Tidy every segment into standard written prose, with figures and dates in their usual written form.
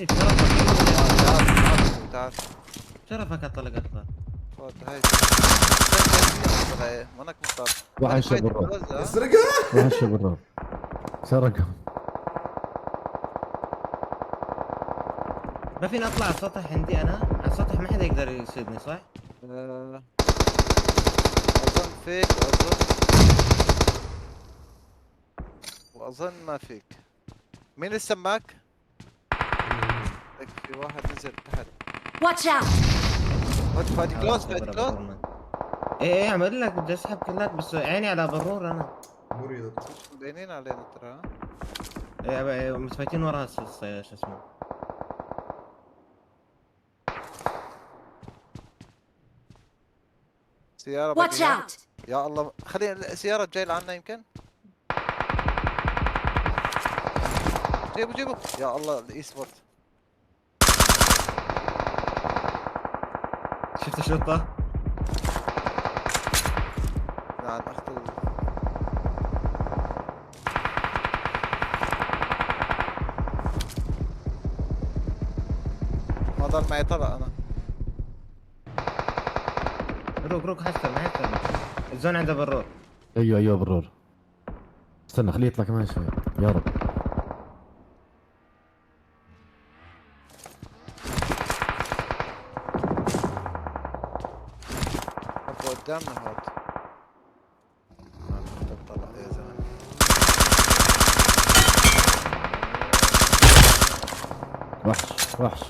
ايزي بشرفك. تعال شرفك اطلق اخضر. تفضل هاي منك مختار. وحش بالروح. اسرقه. وحش بالروح. سرقه. ما فيني اطلع على السطح عندي انا، على السطح ما حدا يقدر يصيدني صح؟ اظن فيك واظن ما فيك. مين السماك؟ في واحد نزل تحت. Watch out! فادي كلوز فادي كلوز. ايه عمل لك بدي اسحب كلات بس عيني على برور انا. مريض. مبينين علينا ترى. ايه متفايتين ورا شو اسمه. سيارة Watch باقية. out! يا الله خلي السيارة جاي لعنا يمكن. جيبوا يا الله الاي سبورت. شفت الشرطة؟ نعم اخذ ما ضل معي طلع انا. روك حسن ما حسن. الزون عنده برور. ايوه برور. استنى خليه يطلع كمان شوي. يا رب. ابو قدامنا هاد. طلع يا زلمه. وحش.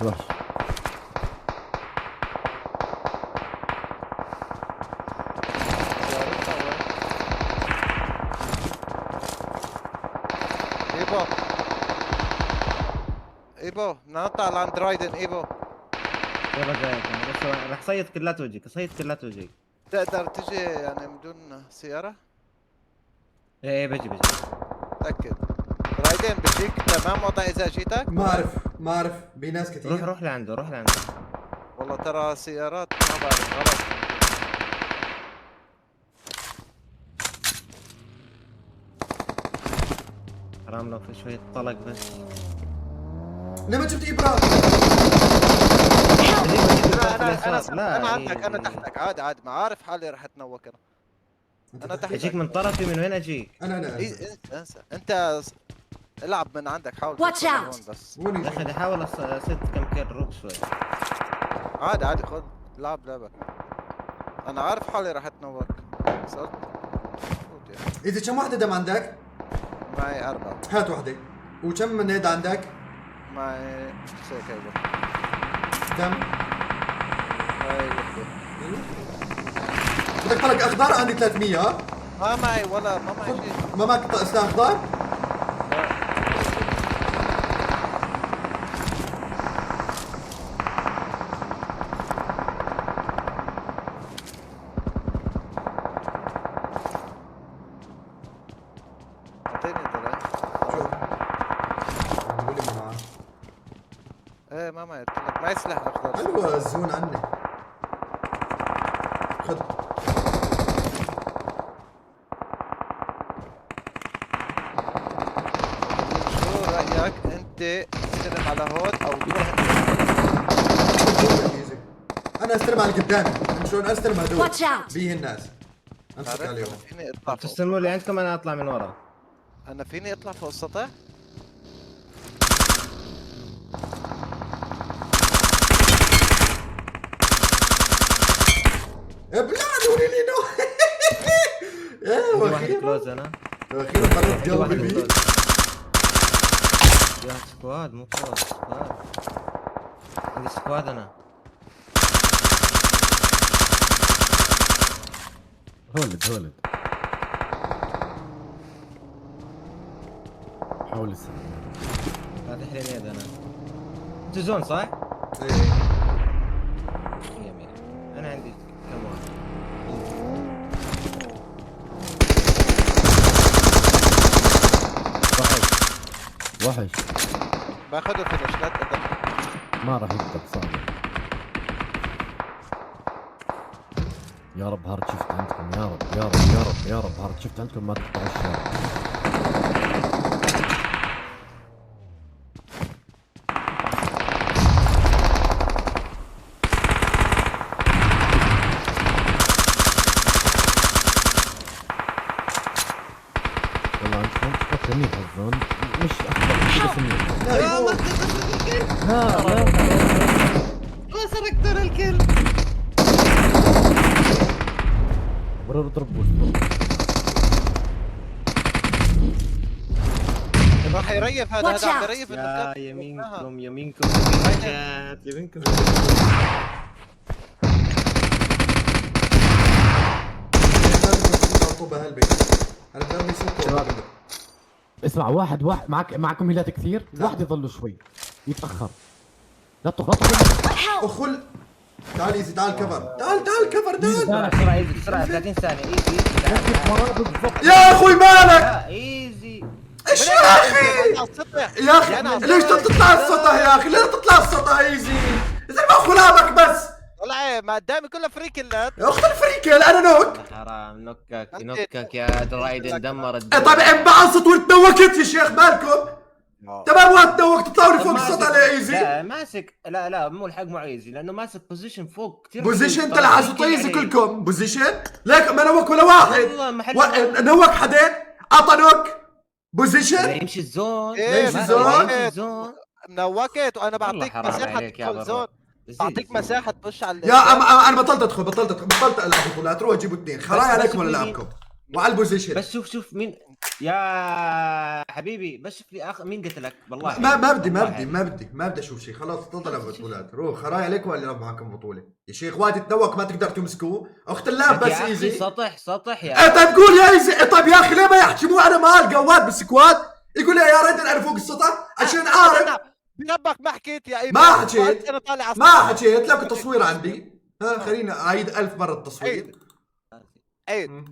ايبو نطلع لاند رايدن ايبو. يلا جايك انا بس راح صيد كلات وجهك. تقدر تجي يعني بدون سيارة؟ ايه بجي. تأكد. رايدن بجيك تمام وضع اذا جيتك؟ ما اعرف بناس كثير. روح لعنده. والله ترى سيارات ما بعرف غلط. حرام لو في شوية طلق بس. لما جبت ابراهيم. انا عندك انا تحتك عادي ما عارف حالي راح اتنوك انا تحتك. اجيك من طرفي من وين اجيك؟ انا انسى انت العب من عندك حاول Watch توصل out. لهون بس. يا اخي بدي احاول اصيد كم كيل روك شوي. عادي خذ لعب لعبك. انا عارف حالي راح اتنوك. صرت اذا كم واحدة دم عندك؟ معي 4. هات واحدة. وكم من هيدا عندك؟ معي 6 كيلو. دم. هاي وحدة. بدك طلق اخضر عندي 300 ها؟ ما معي شيء. ما معك سلاح اخضر؟ اعطيني دولار. شوف. بقول لي ما معك. ايه ما معي قلت لك معي سلاح اخضر. حلوة الزون عني. خذ. شو رايك انت تستلم على هون او تروح؟ انا استلم على اللي قدامي. شلون استلم هدول؟ Watch out. بيه الناس. امسك عليهم. فيني اطلع فوق. تستلموا اللي عندكم انا اطلع من ورا. انا فيني اطلع فوق السطح؟ ابلعني وريني نو. عندي واحد اخيرا كلوز انا. اخيرا طلعت عندي واحد قلبي بيه. كلوز. يا سكواد مو كلوز سكواد. عندي سكواد انا. هولد. حاول السنة. فاتح لي اليد انا. انتوا زون صح؟ ايه. 100 انا عندي كم واحد. وحش. باخذه فينش لا تقدم. ما راح يقدر صعب. يا رب هارد شفت عندكم. يا رب هارد شفت عندكم ما تقطعوا الشارع. لا يموت. ما سرقت انا الكل. اضرب راح يريف هذا Watch عم out. يريف انه يا كان يمينكم يمينكم. طوبة هالبيت. انا برمي صوت. اسمع، واحد معكم هيلات كثير، واحد يضل شوي يتاخر. لا تضغط. اخل. تعال ايزي، تعال كفر، تعال كفر، تعال. بسرعة ايزي بسرعة 30 ثانية ايزي ايزي. يا اخوي مالك؟ لا ايزي. ايش يا اخي؟ على السطح. يا اخي ليش تطلع السطح يا اخي؟ ليه تطلع السطح ايزي؟ اذا ما خلابك بس. والله ما قدامي كلها فريك اللات. يا اخت الفريكل انا نوك. حرام نكك يا درايدن دمر الدنيا. طيب انبعصت وتنوكت يا شيخ مالكم؟ تمام وقت تنوك تطلعوا لي فوق السطح يا ايزي. لا ماسك، لا مو الحق مو ايزي لانه ماسك بوزيشن فوق كثير. بوزيشن تلعسوا طيزي كلكم بوزيشن. ليك ما نوك ولا واحد. والله محل نوك حدين عطى نوك بوزيشن. يمشي الزون. إيه، يمشي الزون. يمشي الزون. منوكت وانا والله بعطيك حرام مساحه عليك يا تدخل برا. زون. بعطيك مساحه تخش على يا انا بطلت ادخل، بطلت العب بطولات. روحوا جيبوا اثنين خراي عليكم ولا لعبكم وعلى البوزيشن. بس شوف مين يا حبيبي. بس شوف لي مين قتلك والله. ما بدي اشوف شيء. خلاص بطلت العب بطولات. روح خراي عليكم ولا العب معكم بطوله يا شيخ. وادي تنوك ما تقدر تمسكوه. اخت اللعب بس ايزي. سطح يا طيب قول يا ايزي. طيب يا اخي ليه ما يحكي مو انا مال قواد بالسكواد يقول لي يا ريدن انا فوق السطح عشان عارف. بربك ما حكيت يا ايمن. ما حكيت. انا طالع على ما حكيت لك التصوير عندي. خليني اعيد 1000 مره التصوير. عيد.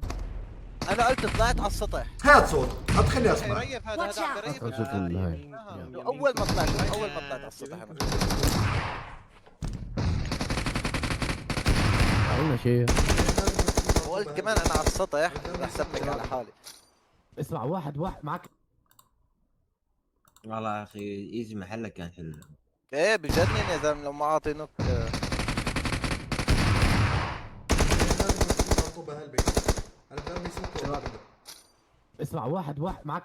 انا قلت طلعت على السطح. هات صوت ادخلني اسمع. يريف هذا عم يريف. اول ما طلعت على السطح انا. قلنا شيء. وقلت كمان انا على السطح رح سبك على حالي. اسمع، واحد معك. والله يا اخي ايزي محلك كان حلو. ايه بجنن يا زلمه لو ما اعطي نوك. انا برمي صوت. اسمع، واحد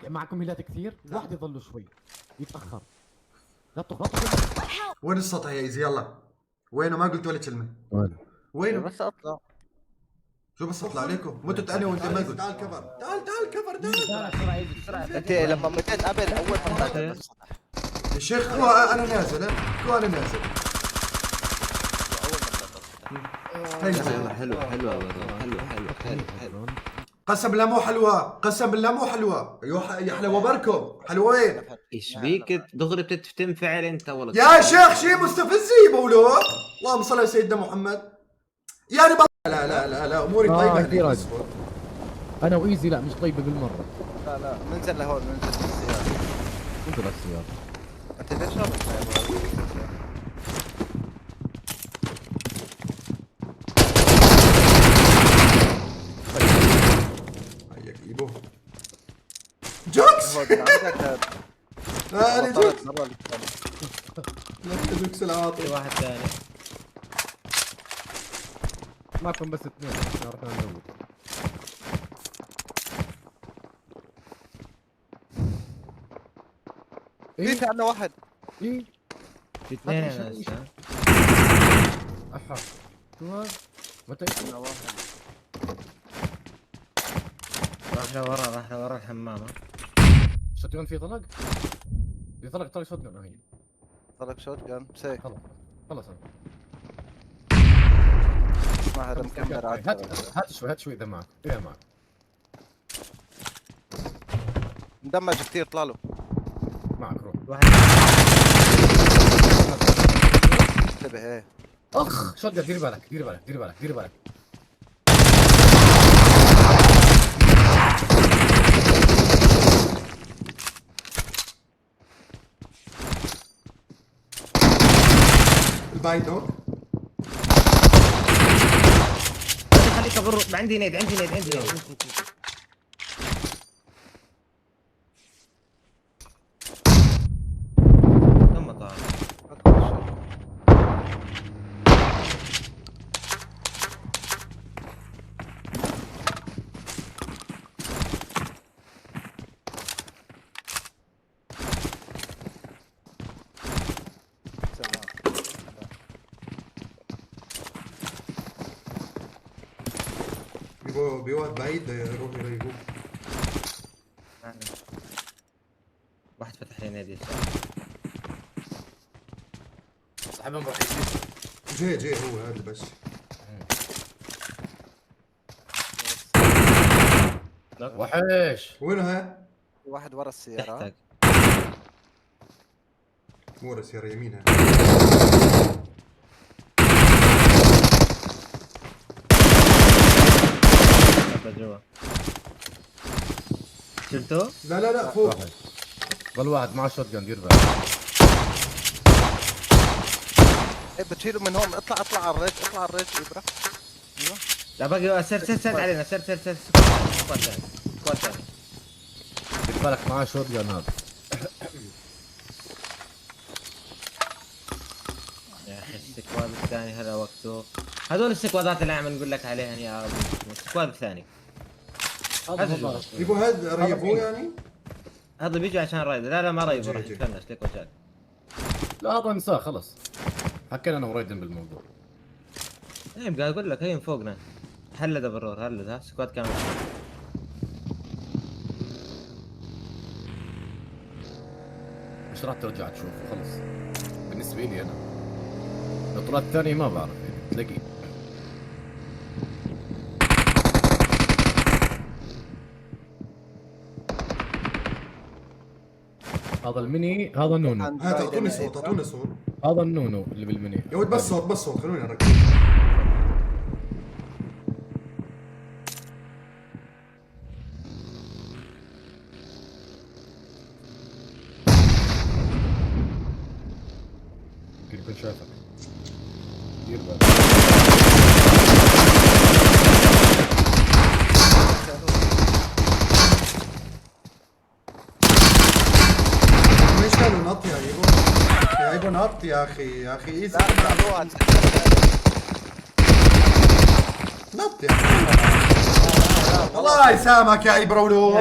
معكم هيلات كثير، واحد يضل شوي يتاخر. لا تضغط. وين السطح يا ايزي؟ يلا وينه؟ ما قلت ولا كلمه. وينه؟ بس اطلع. شو بس اطلع عليكم؟ متت انا وانت ما قلت. تعال كفر، تعال كفر، تعال. بسرعة ايزي بسرعة. انت لما متيت قبل اول ما طلعت على السطح. يا شيخ انا نازل. انا نازل. حلو قسم بالله مو حلوه. قسم بالله مو حلوه. يا حلوه بركم حلوين. ايش بيك دغري بتنفعل انت والله. يا شيخ شيء مستفزي بقولوا. اللهم صل على سيدنا محمد. يعني لا اموري طيبه كثير. انا وايزي لا مش طيبه بالمره. لا ننزل لهون ننزل بالسيارة. انزل السياره. انت ليش رابط هيك ايبو جوكس. انا جوكس. جوكس العاطل. واحد ثاني معكم بس اثنين عشان نزود. في عندنا واحد. ايه في اثنين هسه. احا شو هذا؟ متى عندنا واحد. راح لورا الحمام. شوتجن في طلق؟ في طلق شوتجن هي. طلق شوت جان سيك. خلص اسمع هذا مكمل هات شوي اذا معك. مدمج كثير طلع له. معك روح. واحد انتبه ايه. اخ شوتجن. دير بالك. البايد نوك. خليك ابر. عندي نيد. ثم طار. بواد بعيد يروح يريقوه. واحد فتح لي نادي صاحبهم راح يجي. جاي هو هذا بس. وحش. وينها؟ واحد ورا السيارة. تحتك. ورا سيارة يمينها. جوا. شلته؟ لا فوق. وحش. ضل واحد معه شوت جان، دير بالك. ايه بتشيله من هون. اطلع على الريج، اطلع على الريج ابره. ايوه لا باقي سر علينا سر سكواد ثاني. دير بالك معه شوت جان هذا. يا اخي السكواد الثاني هذا وقته. هذول السكوادات اللي عم نقول لك عليها يا ابو السكواد الثاني. هذا جوا. يبو هذا ريبوه يعني؟ هذا بيجي عشان رايد. لا ما رايد جي. راح يتفنش ليك وجهك. لا هذا انساه خلص. حكينا انا وريدن بالموضوع. ايه قاعد اقول لك هي من فوقنا. هلد برور هلد ها سكواد كامل. مش راح ترجع تشوفه خلص. بالنسبة لي انا. الاطلال الثانية ما بعرف تلاقيه. هذا الميني، هذا النونو. هات اعطوني صوت. هذا النونو اللي بالميني. يا ولد بس صوت خلوني اركز. يمكن يكون شايفك. دير بالك. ليش قالوا نط يا ايبو؟ يا ايبو نط يا اخي ايزي. لا روح. نط يا اخي. الله يسامحك يا ايبرولو.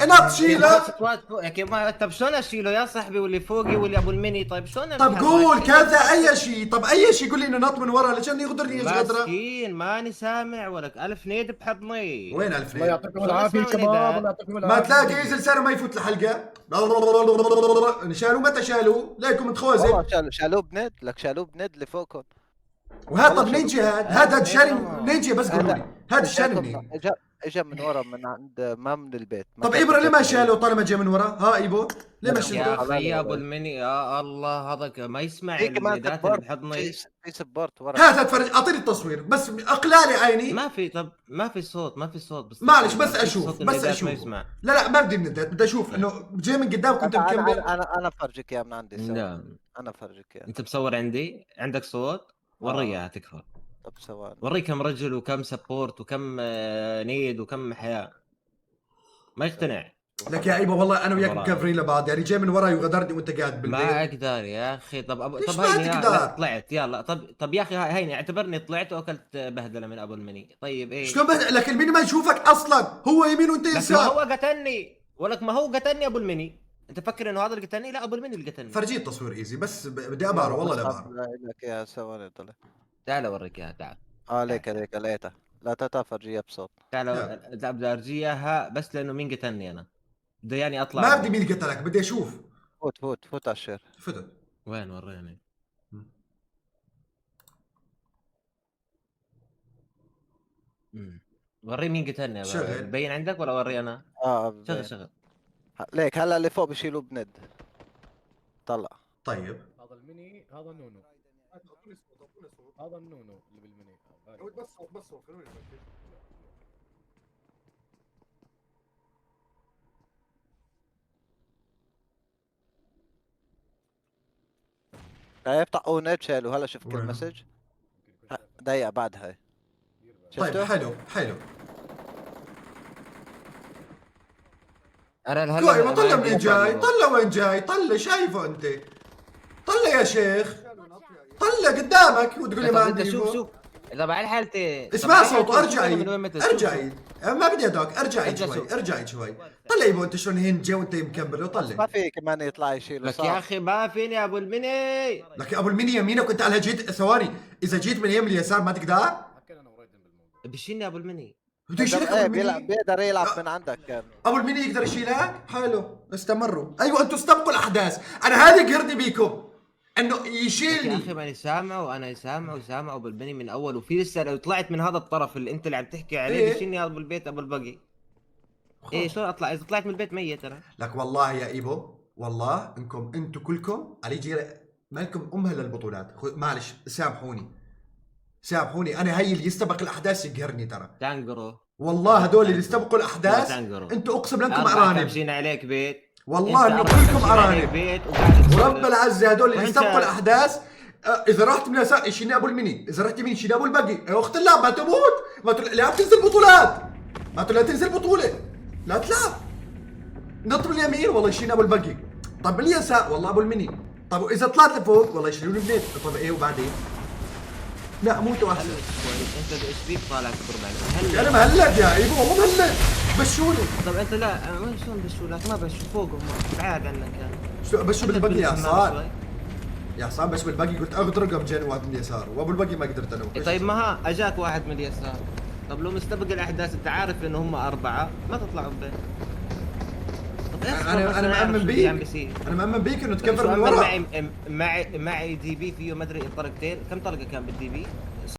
نط شيله. سكواد فوق يا كيف ما طب شلون اشيله يا صاحبي واللي فوقي واللي ابو الميني طيب شلون طب قول كذا اي شيء. طب اي شيء قول لي انه نط من ورا ليش يقدرني يغدره. مسكين ماني سامع ولك الف نيد بحضني. وين الف الله ليل؟ يعطيكم العافية شباب. الله يعطيكم ما العافية. تلاقي ينزل لسانه ما يفوت الحلقه. شالوه متى شالوه؟ ليكم تخوزن. والله شالوه بند. لك شالوه بند اللي فوقهم. وهذا طب نينجي هذا الشاري نينجي بس قولوا لي هذا الشاري منين؟ اجا من ورا من عند ما من البيت. طب ابره ليه ما شالوا طالما جاي من ورا؟ ها ايبو ليه ما يا شلته؟ اخي يا ابو الميني يا الله هذا ما يسمع في كمان الندات اللي سبورت. بحضني. في سبورت ورا. هات اتفرج اعطيني التصوير بس اقلالي عيني. ما في طب ما في صوت بس معلش بس صوت اشوف الندات ما يسمع. لا ما بدي الندات بدي اشوف انه جاي من قدام كنت انا مكمل. انا افرجك اياه من عندي. لا انا افرجك اياه. انت مصور عندي عندك صوت وري اياها تكفى. طب ثواني. وري كم رجل وكم سبورت وكم نيد وكم حياة ما يقتنع. لك يا ايبو والله انا وياك مكفرين لبعض يعني جاي من وراي وغدرني وانت قاعد بالبيت. ما اقدر يا اخي طب ليش طب ما هيني تقدر؟ لا طلعت يلا طب يا اخي هيني اعتبرني طلعت واكلت بهدله من ابو المني. طيب ايه شلون لك الميني ما يشوفك اصلا هو يمين وانت لك ما يسار. هو قتلني ولك ما هو قتلني ابو المني. انت فكر انه هذا اللي قتلني؟ لا ابو المني اللي قتلني. فرجيه التصوير ايزي بس بدي اباره والله لا اباره. لك يا ثواني طلع. تعال اوريك اياها تعال. عليك لقيتها. لا تفرجيها بصوت. تعال بدي ارجي اياها بس لانه مين قتلني انا. بده يعني اطلع ما بدي مين قتلك بدي اشوف. فوت على الشير. فتت. وين وريني. وري مين قتلني. شغل. بين عندك ولا وري انا؟ شغل. ليك هلا اللي فوق بيشيلوه بند. طلع. طيب هذا الميني، هذا النونو. هذا النونو اللي بالميني. بس صوت خلوني افكر. شايف طقونة شالوا. هلا شفت وين؟ المسج. دقيقة بعد هاي. طيب شفته؟ حلو. انا كويس طلع منين جاي؟ طلع وين جاي؟ طلع شايفه انت؟ طلع يا شيخ. طلع قدامك وتقول لي ما عندي. شوف اذا بعد حالتي اسمع صوته ارجع عيد ما بدي ادعك ارجع عيد شوي طلع يبو انت شلون هين جاي وانت مكمل ما وطلع. في كمان يطلع يشيله. لك يا اخي ما فيني يا ابو المني. لك ابو المني يمينك وانت على جيت ثواني اذا جيت من يمين اليسار ما تقدر. حكينا انا وريدن بالموضوع. بشيلني ابو المني. بده يشيلك ابو ايه المني. بيقدر يلعب من عندك كان. ابو المني يقدر يشيلك. حلو استمروا. ايوه انتوا استبقوا الاحداث. انا هذه قهرني بيكم انه يا اخي يشيلني. ماني سامع، وانا سامع ابو البني من اول، وفي لسه لو طلعت من هذا الطرف اللي انت اللي عم تحكي عليه إيه؟ بيشيلني ابو البيت ابو البقي. ايه شو اطلع اذا طلعت من البيت ميت انا؟ لك والله يا ايبو، والله انكم انتوا كلكم علي جيرة ما لكم امها للبطولات. معلش سامحوني انا هي اللي يستبق الاحداث يقهرني ترى. تانجرو والله هدول اللي استبقوا الاحداث تانجرو. انتوا اقسم لكم أربعة ارانب. كابشين عليك بيت. والله أنت انه أربعة كلكم كابشين عليك ارانب. بيت وقاعد ورب العزة هدول اللي وأنت- استبقوا الاحداث. اذا رحت من يسار يشيلني ابو المني، اذا رحت يمين يشيلني ابو البقي. يا اخت اللعب ما تموت، لا تنزل بطولات، لا تنزل بطولة، لا تلعب. نط من اليمين والله يشيلني ابو البقي. طب من اليسار والله ابو المني. طب واذا طلعت لفوق والله يشيلوني بنيت. طب ايه وبعدين؟ لا موتوا احسن. انت ايش فيك طالع كبر بعدين؟ انا مهلد يا ايبو والله مهلد. بشوني. طب انت لا وين شلون بشو لك؟ ما بشو فوقهم بعاد عنك يعني. شو بشو أنت بالبقي يا بتسمع عصام؟ شوي. يا عصام بشو بالبقي قلت اغدر قام جاني واحد من اليسار وابو البقي ما قدرت انا. إيه طيب ما ها اجاك واحد من اليسار. طب لو مستبق الاحداث انت عارف انه هم اربعه ما تطلعوا ببيت. طب انا مأمن بيك. انا مأمن بيك انه تكفر من ورا. معي دي بي فيه ما ادري طلقتين، كم طلقه كان بالدي بي؟